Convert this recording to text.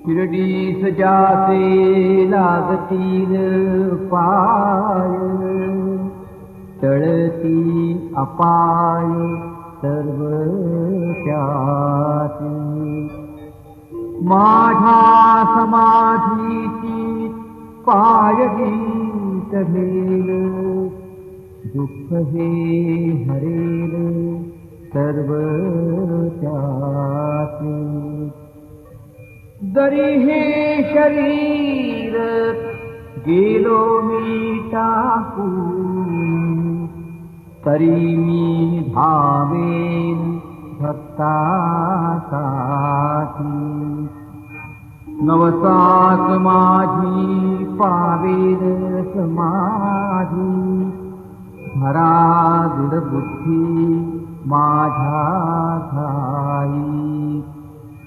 शिर्डीस जाचे लागतील पाय, टळती अपाय सर्व त्याची. माझ्या समाधीची पायरी चढेल, दुःख हे हरेल सर्व त्याची. जरी हे शरीर गेलो मी टाकून, तरी मी धावेन भक्तासाठी. नवसात माझी पावेल समाधी, धरा दृढ बुद्धी माझ्या ठाई.